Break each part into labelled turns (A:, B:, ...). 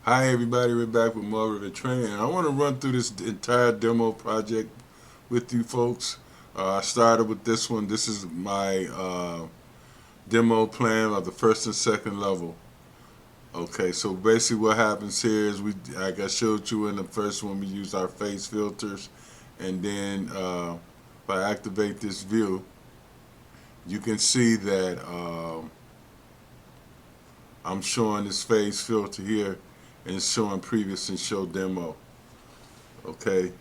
A: Hi everybody, we're back with more Revit training. I want to run through this entire demo project with you folks. I started with this one. This is my demo plan of the first and second level. Okay, so basically what happens here is like I showed you in the first one, we use our face filters, and then if I activate this view, you can see that I'm showing this face filter here, and it's showing previous and show demo. Okay,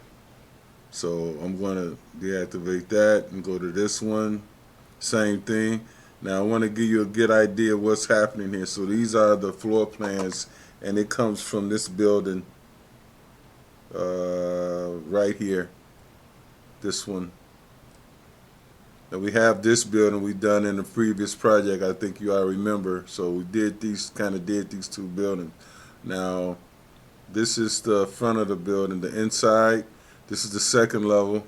A: so I'm going to deactivate that and go to this one. Same thing. Now I want to give you a good idea of what's happening here. So these are the floor plans, and it comes from this building right here. This one. Now we have this building we done in the previous project. I think you all remember. So we did these two buildings. Now this is the front of the building, the inside. This is the second level.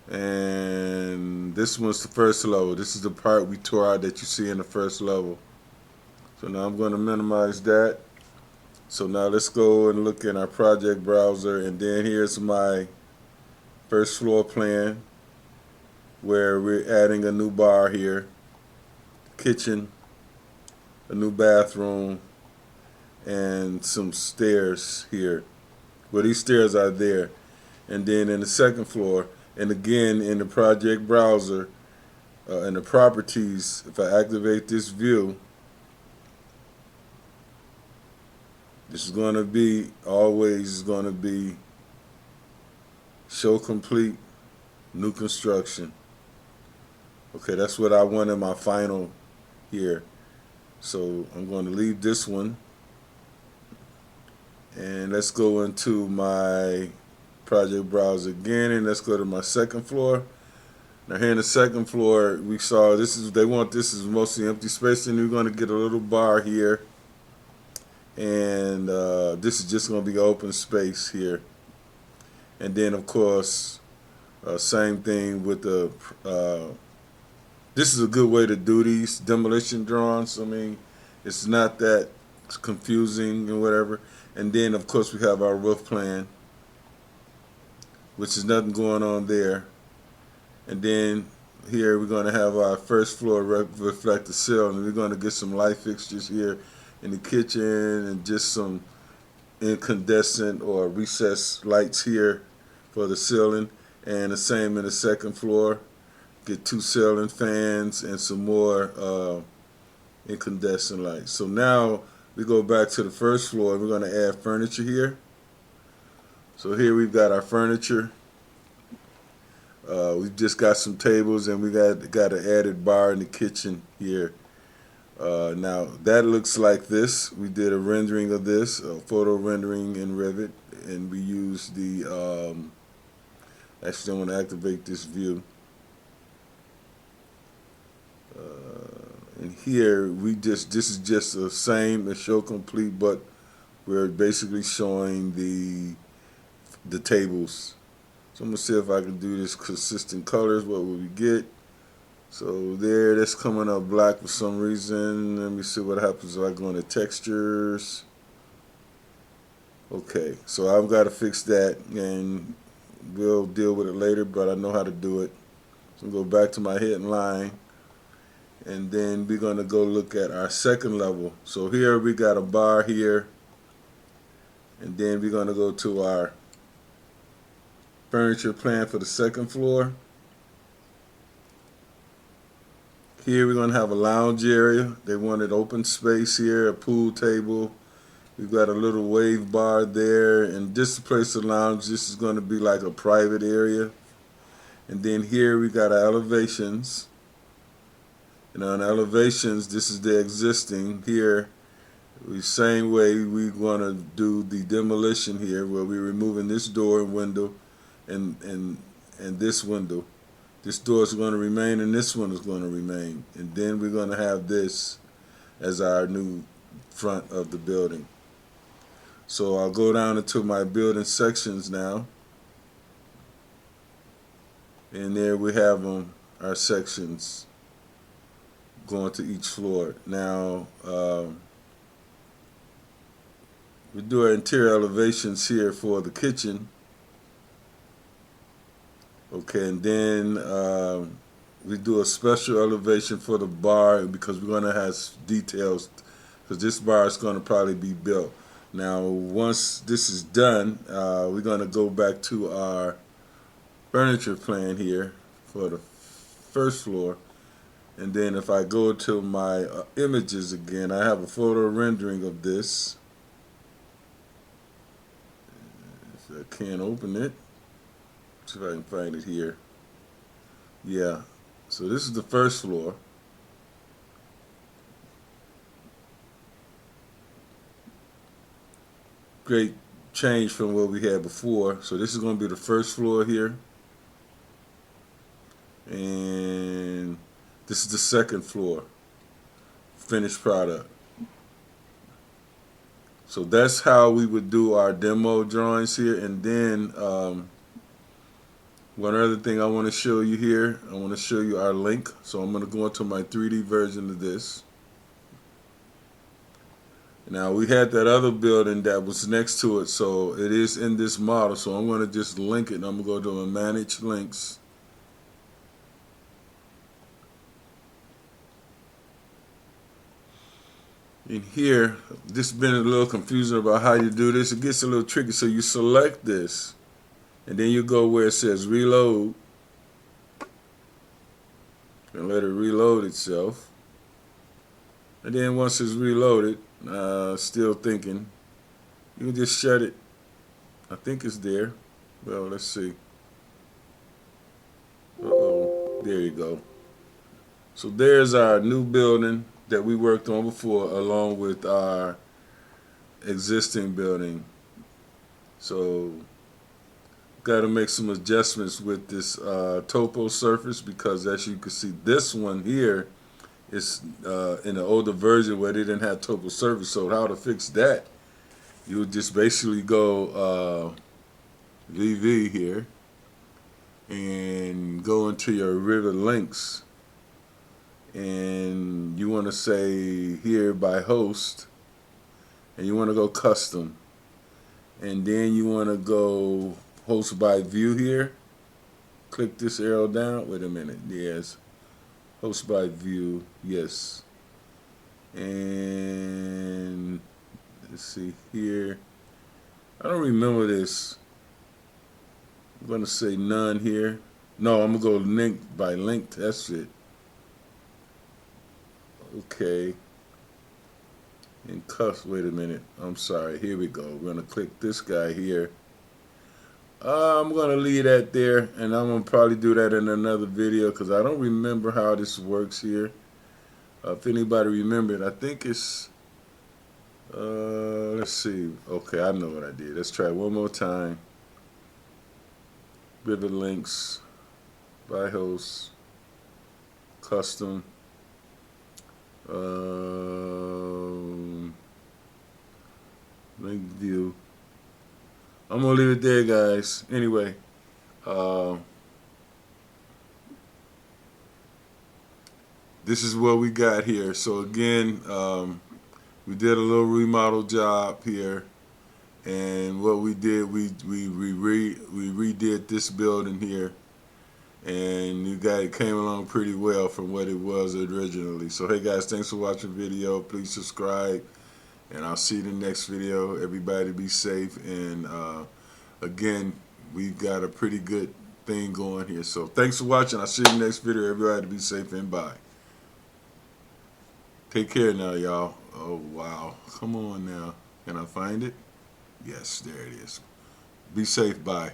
A: And this one's the first level. This is the part we tore out that you see in the first level. So now I'm going to minimize that. So now let's go and look in our project browser, and then here's my first floor plan where we're adding a new bar here, kitchen, a new bathroom, and some stairs here. Well, these stairs are there. And then in the second floor, and again in the project browser, in the properties, if I activate this view, this is going to be always going to be show complete new construction. Okay, that's what I want in my final here. So I'm going to leave this one, and let's go into my project browser again, and let's go to my second floor. Now here in the second floor, we saw they want this is mostly empty space, and we're going to get a little bar here, and this is just going to be open space here. And then of course, same thing with the. This is a good way to do these demolition drawings. I mean, it's not that confusing and whatever. And then of course we have our roof plan, which is nothing going on there. And then here we're going to have our first floor reflect the ceiling. We're going to get some light fixtures here in the kitchen and just some incandescent or recessed lights here for the ceiling. And the same in the second floor. Get two ceiling fans and some more incandescent lights. So now we go back to the first floor, and we're going to add furniture here. So here we've got our furniture. We just got some tables, and we got an added bar in the kitchen here. Now that looks like this. We did a rendering of this, a photo rendering in Revit, and we used the. Actually, I want to activate this view. And here this is just the same as show complete, but we're basically showing the tables. So I'm gonna see if I can do this consistent colors. What will we get? So there, that's coming up black for some reason. Let me see what happens if I go into textures. Okay, so I've got to fix that, and we'll deal with it later, but I know how to do it. So I'm gonna go back to my hidden line, and then we're gonna go look at our second level. So here we got a bar here, and then we're gonna go to our furniture plan for the second floor. Here we're going to have a lounge area. They wanted open space here, a pool table. We've got a little wave bar there, and this place to lounge. This is going to be like a private area. And then here we got our elevations. And on elevations, this is the existing. Here, the same way we're going to do the demolition here, where we're removing this door and window and this window. This door is going to remain, and this one is going to remain. And then we're going to have this as our new front of the building. So I'll go down into my building sections now. And there we have our sections going to each floor. Now, We do our interior elevations here for the kitchen. Okay, and then we do a special elevation for the bar because we're going to have details because this bar is going to probably be built. Now, once this is done, we're going to go back to our furniture plan here for the first floor. And then if I go to my images again, I have a photo rendering of this. If I can't open it, see if I can find it here. Yeah, so this is the first floor. Great change from what we had before. So this is going to be the first floor here. And this is the second floor, finished product. So that's how we would do our demo drawings here. And then one other thing I want to show you here, I want to show you our link. So I'm going to go into my 3D version of this. Now we had that other building that was next to it, so it is in this model. So I'm going to just link it, and I'm going to go to my Manage Links. In here, this has been a little confusing about how you do this. It gets a little tricky. So you select this, and then you go where it says Reload, and let it reload itself. And then once it's reloaded, still thinking, you can just shut it. I think it's there. Well, let's see. Uh-oh, there you go. So there's our new building that we worked on before, along with our existing building. So got to make some adjustments with this topo surface, because as you can see, this one here is in the older version where they didn't have topo surface. So how to fix that? You would just basically go VV here and go into your Revit links, and you want to say here by host, and you want to go custom, and then you want to go host by view here. Click this arrow down. Wait a minute. Yes. Host by view. Yes. And let's see here. I don't remember this. I'm going to say none here. No, I'm going to go link by link. That's it. Okay. And cuss. Wait a minute. I'm sorry. Here we go. We're going to click this guy here. I'm going to leave that there, and I'm going to probably do that in another video because I don't remember how this works here. If anybody remembered, I think it's, let's see. Okay, I know what I did. Let's try it one more time. Revit links, by host, custom, link view. I'm going to leave it there, guys. Anyway, this is what we got here. So again, we did a little remodel job here, and what we did, we redid this building here, and it came along pretty well from what it was originally. So hey guys, thanks for watching the video. Please subscribe, and I'll see you in the next video. Everybody be safe, and again, we got a pretty good thing going here. So thanks for watching. I'll see you in the next video. Everybody be safe, and bye. Take care now, y'all. Oh, wow. Come on now. Can I find it? Yes, there it is. Be safe. Bye.